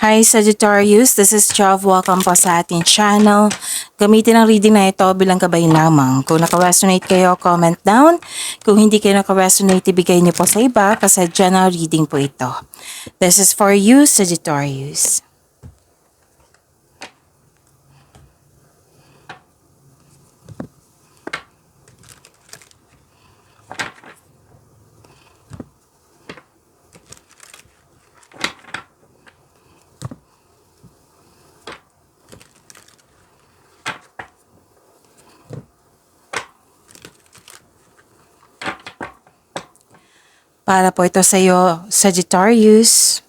Hi Sagittarius, this is Chov. Welcome po sa ating channel. Gamitin ang reading na ito bilang gabay lamang. Kung naka-resonate kayo, comment down. Kung hindi kayo naka-resonate, ibigay niyo po sa iba kasi general reading po ito. This is for you, Sagittarius. Para po ito sa iyo, Sagittarius.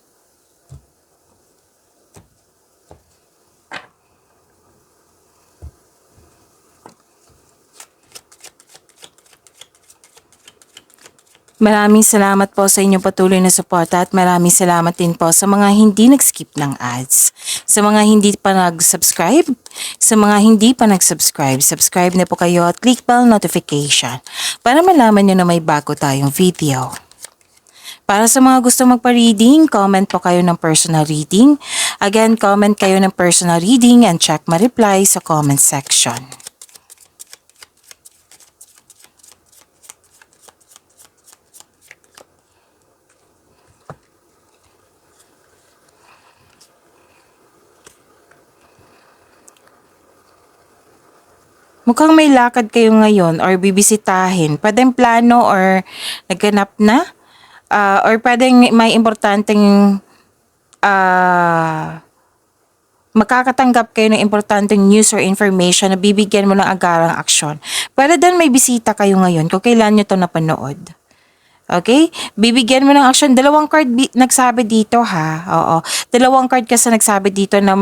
Maraming salamat po sa inyong patuloy na suporta at maraming salamat din po sa mga hindi nag-skip ng ads. Sa mga hindi pa nag-subscribe, subscribe na po kayo at click bell notification para malaman nyo na may bago tayong video. Para sa mga gusto magpa-reading, comment po kayo ng personal reading. Again, comment kayo ng personal reading and check my reply sa comment section. Mukhang may lakad kayo ngayon or bibisitahin. Pwedeng plano or nagganap na. Or pwedeng may importanteng makakatanggap kayo ng importanteng news or information na bibigyan mo ng agarang aksyon. Pwede din may bisita kayo ngayon kung kailan nyo ito napanood. Okay? Bibigyan mo ng action. Dalawang card nagsabi dito ha. Oo. Dalawang card kasi nagsabi dito na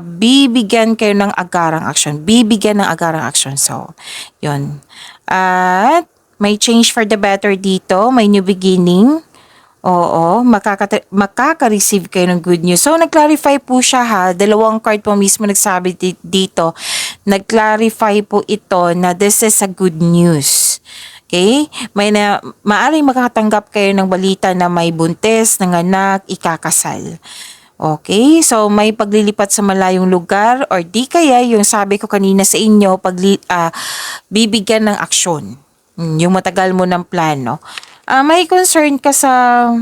bibigyan kayo ng agarang action. Bibigyan ng agarang action. So, yun. At may change for the better dito. May new beginning. Oo. Makaka-receive kayo ng good news. So, nag-clarify po siya ha. Dalawang card po mismo nagsabi dito. Nag-clarify po ito na this is a good news. Okay? Maaring makakatanggap kayo ng balita na may buntis, nanganak, ikakasal. Okay, so may paglilipat sa malayong lugar or di kaya yung sabi ko kanina sa inyo, bibigyan ng aksyon. Yung matagal mo ng plano. May concern ka sa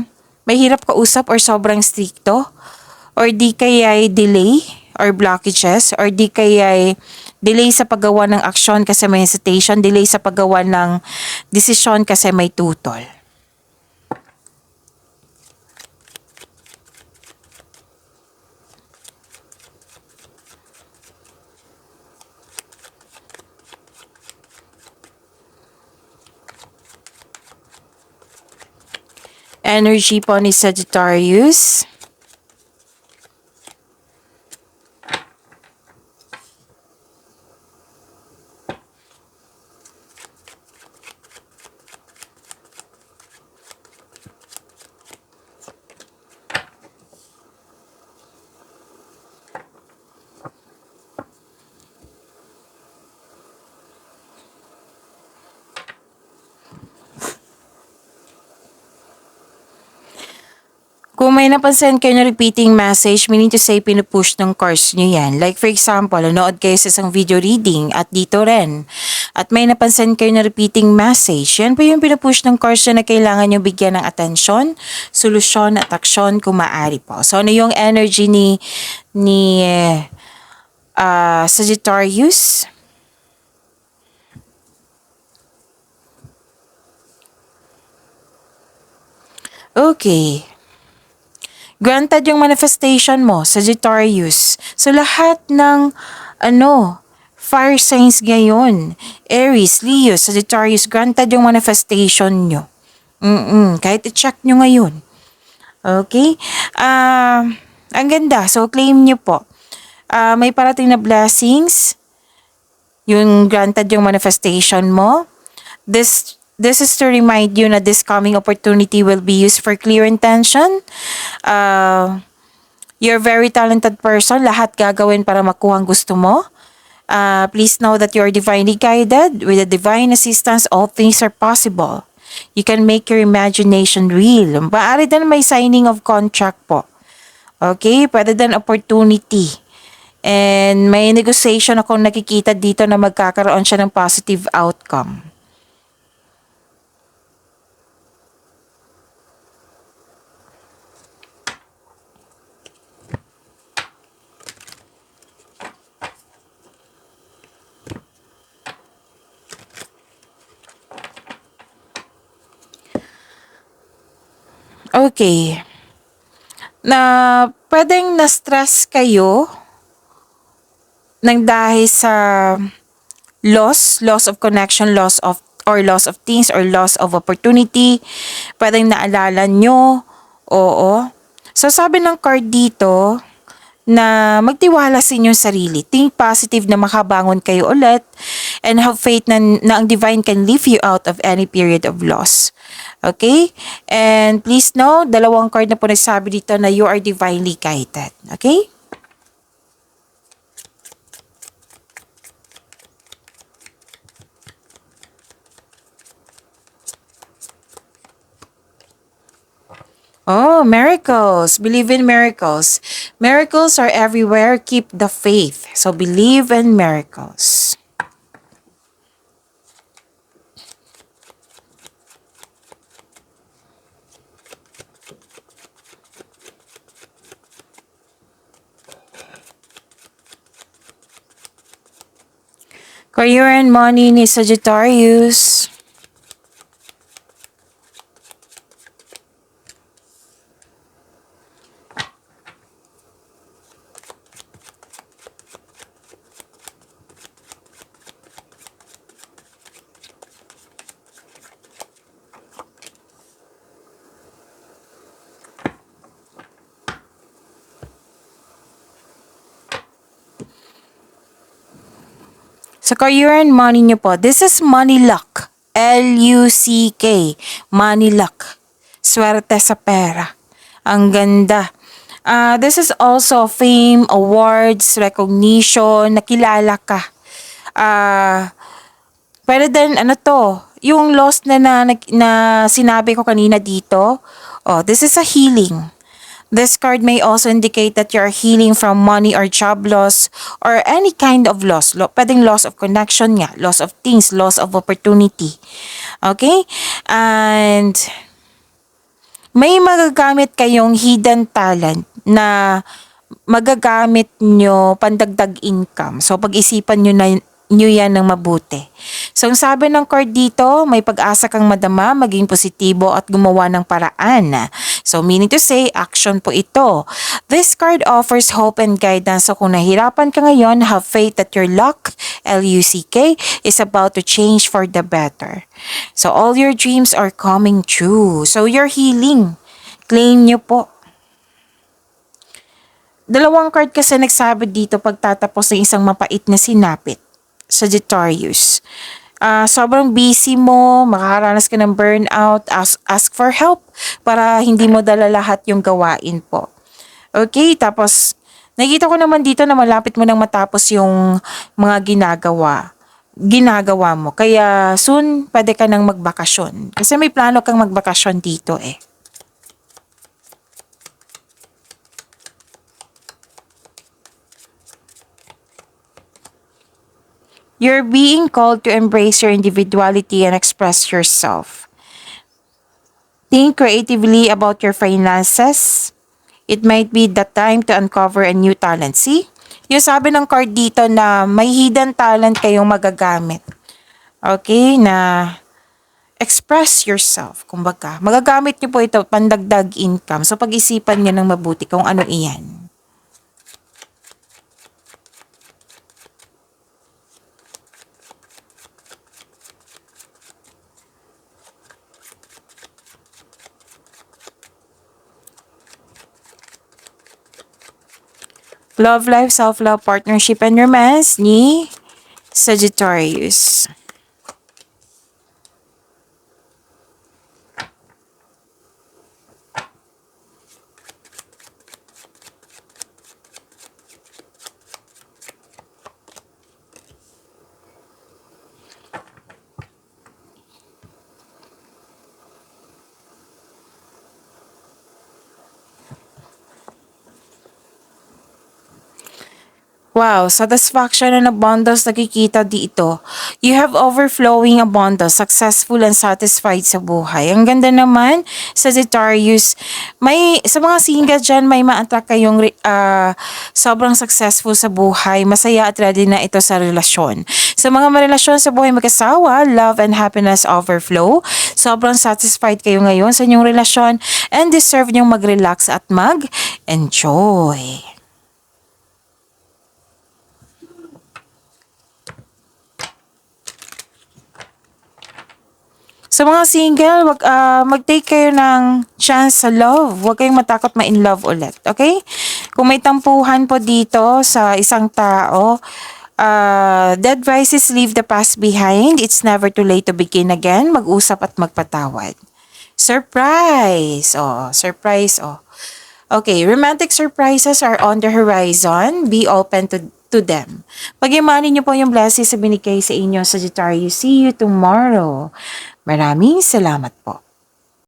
may hirap kausap or sobrang stricto or di kaya delay or blockages or di kaya delay sa paggawa ng aksyon kasi may hesitation, delay sa paggawa ng desisyon kasi may tutol. Energy po ni Sagittarius. Kung may napansin kayo na repeating message, meaning to say pinupush ng cards nyo yan. Like for example, nanood kayo sa isang video reading at dito rin. At may napansin kayo na repeating message, yan po yung pinupush ng cards na kailangan nyo bigyan ng atensyon, solusyon at aksyon kung maaari po. So ano yung energy ni Sagittarius? Okay. Granted yung manifestation mo, Sagittarius. So lahat ng fire signs ngayon, Aries, Leo, Sagittarius, granted yung manifestation nyo. Kahit i-check nyo ngayon. Okay? Ang ganda. So claim nyo po. May parating na blessings. Yung granted yung manifestation mo. This is to remind you na this coming opportunity will be used for clear intention. You're a very talented person. Lahat gagawin para makuha ang gusto mo. Please know that you're divinely guided. With the divine assistance, all things are possible. You can make your imagination real. Maaari din may signing of contract po. Okay? Pwede din opportunity. And may negotiation akong nakikita dito na magkakaroon siya ng positive outcome. Okay. Na pwedeng na-stress kayo nang dahil sa loss of connection, loss of things or loss of opportunity. Pwedeng naalala nyo. Oo. So sabi ng card dito na magtiwala sa inyong sarili. Think positive na makabangon kayo ulit and have faith na ang divine can lift you out of any period of loss. Okay? And please know, dalawang card na po nagsabi dito na you are divinely guided. Okay? Oh, miracles. Believe in miracles. Miracles are everywhere. Keep the faith. So believe in miracles. Career and money ni Sagittarius. Sa career and money nyo po, this is money luck. L-U-C-K. Money luck. Swerte sa pera. Ang ganda. This is also fame, awards, recognition, nakilala ka. Pwede din, yung loss na sinabi ko kanina dito. Oh, this is a healing. This card may also indicate that you're healing from money or job loss or any kind of loss. Pwedeng loss of connection nga, loss of things, loss of opportunity. Okay? And may magagamit kayong hidden talent na magagamit nyo pandagdag income. So pag-isipan nyo yan ng mabuti. So ang sabi ng card dito, may pag-asa kang madama, maging positibo at gumawa ng paraan. So meaning to say, action po ito. This card offers hope and guidance. So kung nahirapan ka ngayon, have faith that your luck, L-U-C-K, is about to change for the better. So all your dreams are coming true. So you're healing. Claim nyo po. Dalawang card kasi nagsabi dito pagtatapos ng isang mapait na sinapit. Sagittarius. Sobrang busy mo, makakaranas ka ng burnout, ask for help para hindi mo dala lahat yung gawain po. Okay, tapos nakita ko naman dito na malapit mo nang matapos yung mga ginagawa mo. Kaya soon, pwede ka nang magbakasyon. Kasi may plano kang magbakasyon dito eh. You're being called to embrace your individuality and express yourself. Think creatively about your finances. It might be the time to uncover a new talent. See? Yung sabi ng card dito na may hidden talent kayong magagamit. Okay? Na express yourself. Kumbaga, magagamit niyo po ito pandagdag income. So pag-isipan niyo ng mabuti kung ano iyan. Love life, self-love, partnership, and romance ni Sagittarius. Wow, satisfaction and abundance nakikita dito. You have overflowing abundance, successful and satisfied sa buhay. Ang ganda naman, Sagittarius. May, sa mga single dyan, may ma-attract kayong sobrang successful sa buhay. Masaya at ready na ito sa relasyon. Sa mga marelasyon sa buhay mag-asawa, love and happiness overflow. Sobrang satisfied kayo ngayon sa inyong relasyon and deserve nyong mag-relax at mag-enjoy. Sa mga single, mag-take kayo ng chance sa love. Huwag kayong matakot ma-in love ulit. Okay? Kung may tampuhan po dito sa isang tao, dead rises leave the past behind. It's never too late to begin again. Mag-usap at magpatawad. Surprise! Oh, surprise. Oh. Okay, romantic surprises are on the horizon. Be open to them. Pag-imanin niyo po yung blessings na binigay sa inyo, Sagittarius. See you tomorrow. Maraming salamat po.